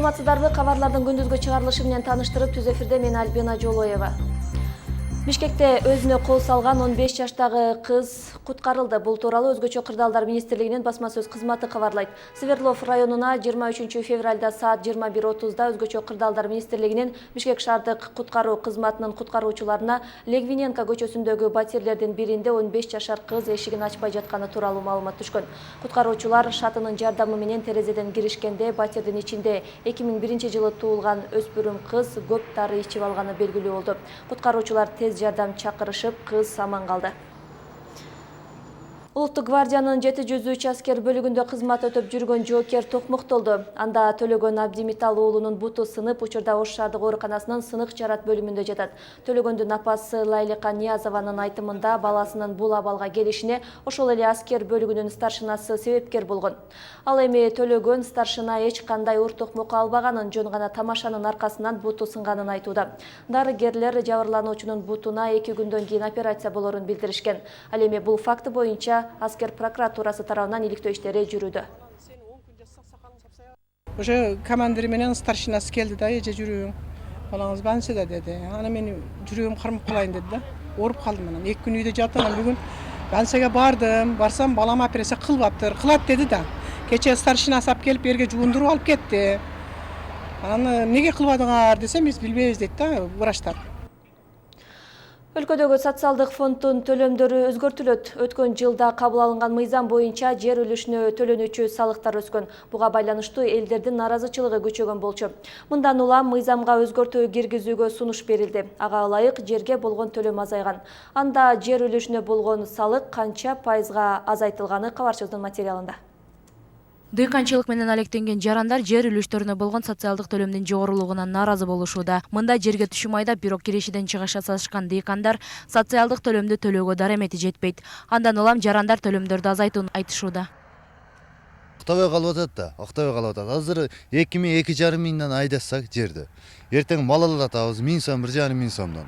Саламатсыздарбы, кабарлардын күндүзгү чыгарылышы менен тааныштырып, түз эфирде мен Альбина Жолоева. Бишкекте өзүнө кол салган 15 жаштагы кыз куткарылды. Бул тууралуу Өзгөчө кырдаалдар министрлигинин басма сөз кызматы кабарлайт. Свердлов районуна 23 февралда саат 21:30да Өзгөчө кырдаалдар министрлигинин Бишкек шаардык куткаруу кызматынын куткаруучуларына Легвиненко көчөсүндөгү батирлердин биринде 15 жашар кыз эшигин ачпай жатканы тууралуу маалымат түшкөн. Куткаруучулар шатынын жардамы менен терезеден киришкенде батирдин ичинде 2001-жылы туулган өспүрүм кыз көп дары ичип алганы белгилүү болду. Куткаруучулар тез жардам чакырышып, кыз аман калды. Улуттук гвардиянын 700 учаскер бөлүгүндө кызмат өтөп жүргөн жоокер токмуктолду. Анда Төлөгөн Абдимитал уулунун буту сынып, учурда Ош шаардык ооруканасынын сынык жарат бөлүмүндө жатат. Төлөгөндүн апасы Лайлика Ниязованын айтымында баласынын бул абалга келишине ошол эле аскер бөлүгүнүн старшинасы себепкер болгон. Ал эми Төлөгөн старшина эч кандай уур токмок албаганын, жөн гана тамашанын аркасынан буту сынганын айтууда. Дарыгерлер жабырлануучунун бутуна 2 күндөн кийин операция болорун билдиришкен. Ал эми бул факты боюнча аскер прокуратурасы тарабынан иликтөө иштери жүрүүдө. Уже командир менен старшинасы келди да, эже жүрүүң балаңыз бансы да деди. Аны мен жүрүүм кырмып калайын деди да. Ооруп калдым анан. 2 күн үйдө жаттым, бүгүн Бансага бардым. Барсам балам операция кылбаптыр. Кылат деди да. Кече старшинасы алып келип берге жуундуруп алып кетти. Аны эмнеге кылбадыңар десем, биз билбейбиз дейт да врачтар. Өлкөдөгү социалдык фонддун төлөмдөрү өзгөртүлөт. Өткөн жылда кабыл алынган мыйзам боюнча жер үлүшүнө төлөнүүчү салыктар өскөн. Буга байланыштуу элдердин наразычылыгы күчөгөн болчу. Мындан улам мыйзамга өзгөртүү киргизүүгө сунуш берилди. Ага ылайык жерге болгон төлөм азайган. Анда жер үлүшүнө болгон салык канча пайызга азайтылганы кабарчыбыздын материалында. Дыйканчылык менен алектенген жарандар жер үлүштөрүнө болгон социалдык төлөмдүн жогорулугунан нааразы болушууда. Мында жерге түшүм айдап, бирок кирешиден чыгыш жасашкан дыйкандар социалдык төлөмдү төлөөгө даремети жетпейт. Андан улам жарандар төлөмдөрдү азайтууну айтышууда. Актабай калып атат да, актабай калып атат. Азыр 2,5 миңден айдассак жерди. Эртең мал алатабыз 1000 сом, 1,5 сомдон.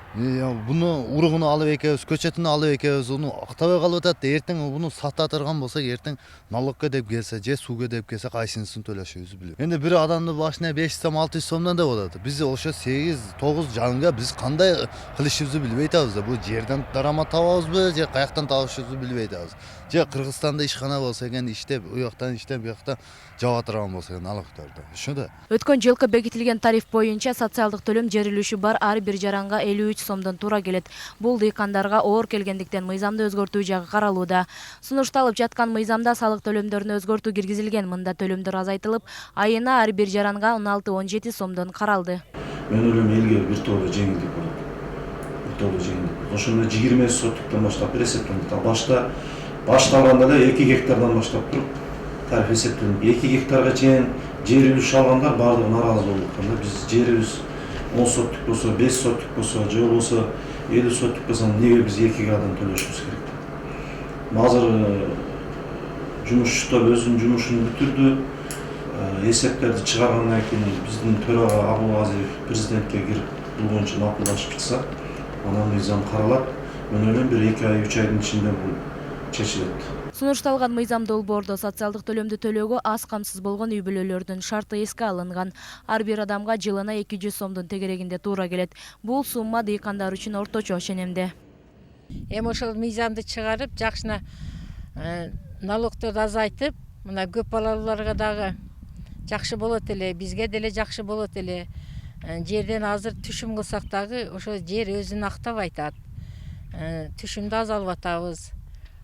Буну уругуну алып экебиз, көчөтүнү алып экебиз, уну актабай калып атат да, эртең буну сата турган болсок, эртең налогко деп келсе, же сууга деп келсе, кайсынысын төлөшүбүздү билбейм. Энди бир адамдын башына 500 сом, 600 сомдон да болот. Биз ошо 8-9 жанга биз кандай кылышыбызды билбей атабыз да. Бул жерден дарамат табабызбы, же каяктан табышыбызды билбей атабыз. Же Кыргызстанда ишкана болсо экен, иштеп, уяктан иштеп, буяктан жаба турган болсо экен налогторду. Ошо да. Өткөн жылкы бекитилген тариф боюнча социалдык төлөм жер үлүшү бар ар бир жаранга 53 сомдон туура келет. Бул дыйкандарга оор келгендиктен мыйзамды өзгөртүү жагы каралууда. Сунушталып жаткан мыйзамда салык төлөмдөрүнө өзгөртүү киргизилген. Мында төлөмдөр азайтылып, айына ар бир жаранга 16-17 сомдон каралды. Мен ойлойм, элге бир тоолуу жеңилдик болот. Бир тоолуу жеңилдик. Ошондо 20 соттуктан баштап эсептелет. Башталганда эле 2 гектардан баштап туруп тариф эсептелет. 2 гектарга чейин жер үлүш алгандар баардыгы нааразы болуп атканда, биз жерибиз 10 соттук болсо, 5 соттук болсо, же болбосо 50 соттук болсо, неге биз 2 гадан төлөшүбүз керек? Азыр жумушчудар өзүнүн жумушун бүтүрдү. Эсептерди чыгаргандан кийин биздин төрага Абылгазиев президентке кирип бул боюнча макулдашып чыкса, анан мыйзам каралат. Мен ойлойм, бир 2 ай, 3 айдын ичинде бул чечилет. Сунушталган мыйзам долбоордо социалдык төлөмдү төлөөгө аз камсыз болгон үй бүлөлөрдүн шарты эске алынган. Ар бир адамга жылына 200 сомдун тегерегинде туура келет. Бул сумма дыйкандар үчүн орточо ченемде. Эми ошол мыйзамды чыгарып, жакшына налогторду азайтып, мына көп балалууларга дагы жакшы болот эле, бизге деле жакшы болот эле. Жерден азыр түшүм кылсак дагы ошо жер өзүн актап айтат. Түшүмдү аз алып атабыз.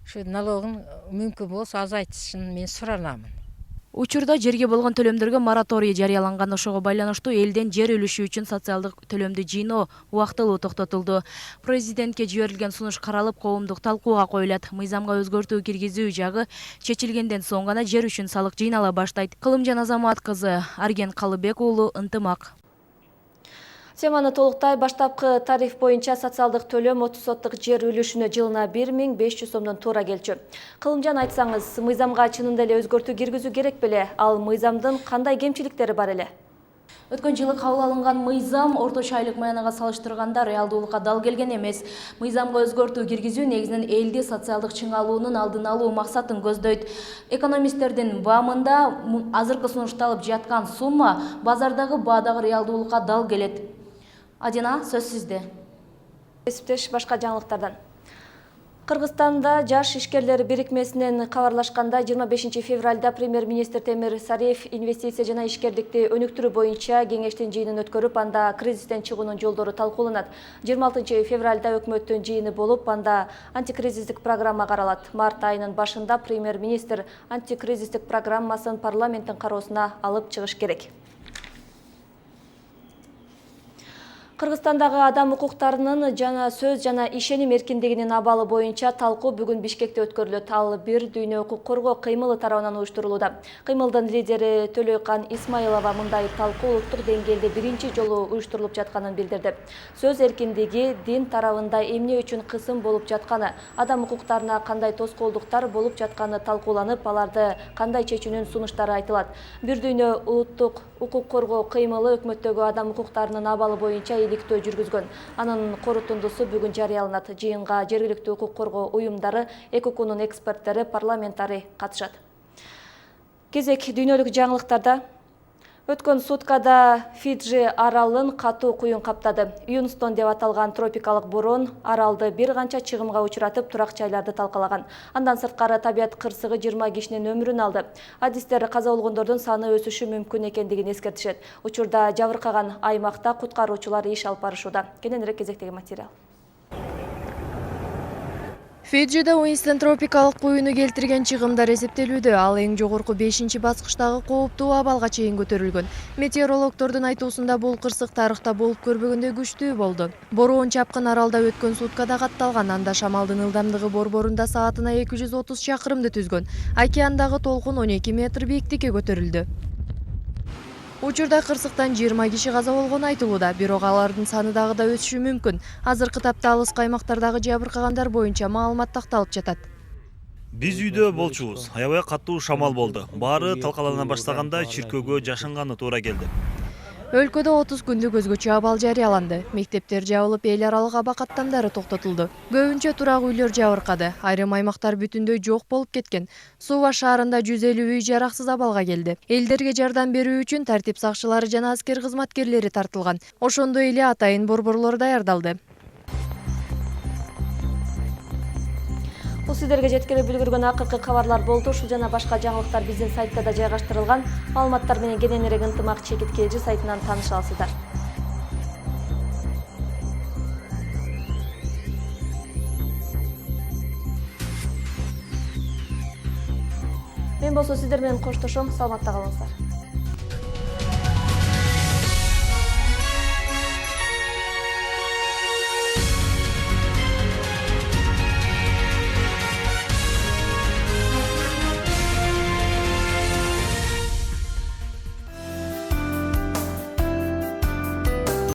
Шу налогун мүмкүн болсо азайтышын мен суранамын. Учурда жерге болгон төлөмдөргө мораторий жарыяланган. Ошого байланыштуу элден жер үлүшү үчүн социалдык төлөмдү жыйноо убактылуу токтотулду. Президентке жиберилген сунуш каралып, коомдук талкууга коюлат. Мыйзамга өзгөртүү киргизүү жагы чечилгенден соң гана жер үчүн салык жыйнала баштайт. Кылымжан Азамат кызы, Арген Калыбек уулу, Ынтымак. Теманы толуктай. Баштапкы тариф боюнча социалдык төлөм 30 соттук жер үлүшүнө жылына 1500 сомдон туура келчү. Кылымжан, айтсаңыз, мыйзамга чынында эле өзгөртүү киргизүү керек беле? Ал мыйзамдын кандай кемчиликтери бар эле? Өткөн жылы кабыл алынган мыйзам орточо айлык маянага салыштырганда реалдуулукка дал келген эмес. Мыйзамга өзгөртүү киргизүү негизинен элди социалдык чыңалуунун алдын алуу максатын көздөйт. Экономисттердин баамында азыркы сунушталып жаткан сумма базардагы баадагы реалдуулукка дал келет. Адина, сөз сизде. Эсептеш башка жаңылыктардан. Кыргызстанда жаш ишкерлер бирикмесинен кабарлашканда 25 февралда премьер-министр Темир Сариев инвестиция жана ишкерликти өнүктүрүү боюнча кеңештин жыйынын өткөрүп, анда кризистен чыгуунун жолдору талкууланат. 26 февралда өкмөттүн жыйыны болуп, анда антикризистик программа каралат. Март айынын башында премьер-министр антикризистик программасын парламенттин кароосуна алып чыгыш керек. Кыргызстандагы адам укуктарынын жана сөз жана ишеним эркиндигинин абалы боюнча талкуу бүгүн Бишкекте өткөрүлөт. Ал бир дүйнө укук коргоо кыймылы тарабынан уюштурулууда. Кыймылдын лидери Төлөйкан Исмаилова мындай талкуу улуттук деңгээлде биринчи жолу уюштурулуп жатканын билдирди. Сөз эркиндиги дин тарабында эмне үчүн кысым болуп жатканы, адам укуктарына кандай тоскоолдуктар болуп жатканы талкууланып, аларды кандай чечүүнүн сунуштары айтылат. Бир дүйнө улуттук укук коргоо кыймылы өкмөттөгү адам укуктарынын абалы боюнча иликтөө жүргүзгөн. Анын корутундусу бүгүн жарыяланат. Жыйынга жергиликтүү укук коргоо уюмдары, ЭКУКунун эксперттери, парламентари катышат. Кезек дүйнөлүк жаңылыктарда. Өткөн суткада Фиджи аралын катуу куюн каптады. Юнстон деп аталган тропикалык борон аралды бир канча чыгымга учуратып, турак жайларды талкалаган. Андан сырткары табият кырсыгы 20 кишинин өмүрүн алды. Адистер каза болгондордун саны өсүшү мүмкүн экендигин эскертишет. Учурда жабыркаган аймакта куткаруучулар иш алып барышууда. Кененирээк кезектеги материал. Фиджиде Уинстон тропикалык куюну келтирген чыгымдар эсептелүүдө. Ал эң жогорку 5-баскычтагы кооптуу абалга чейин көтөрүлгөн. Метеорологдордун айтуусунда бул кырсык тарыхта болуп көрбөгөндөй күчтүү болду. Бороон чапкын аралда өткөн суткада катталган. Анда шамалдын ылдамдыгы борборунда саатына 230 чакырымды түзгөн. Океандагы толкун 12 метр бийиктикке көтөрүлдү. Учурда кырсыктан 20 киши каза болгону айтылууда, бирок алардын саны дагы да өсүшү мүмкүн. Азыркы тапта алыскы аймактардагы жабыркагандар боюнча маалымат такталып жатат. Биз үйдө болчубуз. Аябай катуу шамал болду. Баары талкалана баштаганда чиркөөгө жашынганы туура келди. Өлкөдө 30 күндүк өзгөчө абал жарыяланды. Мектептер жабылып, эл аралык аба каттамдары токтотулду. Көбүнчө турак үйлөр жабыркады. Айрым аймактар бүтүндөй жок болуп кеткен. Сува шаарында 150 үй жараксыз абалга келди. Элдерге жардам берүү үчүн тартип сакчылары жана аскер кызматкерлери тартылган. Ошондой эле атайын борборлор даярдалды. Бул сиздерге жеткирип үлгүргөн акыркы кабарлар болду. Ушул жана башка жаңылыктар биздин сайтта да жайгаштырылган. Маалыматтар менен кененирээк ынтымак чекит KG сайтынан тааныша аласыздар. Мен болсо сиздер менен коштошом. Саламатта калыңыздар.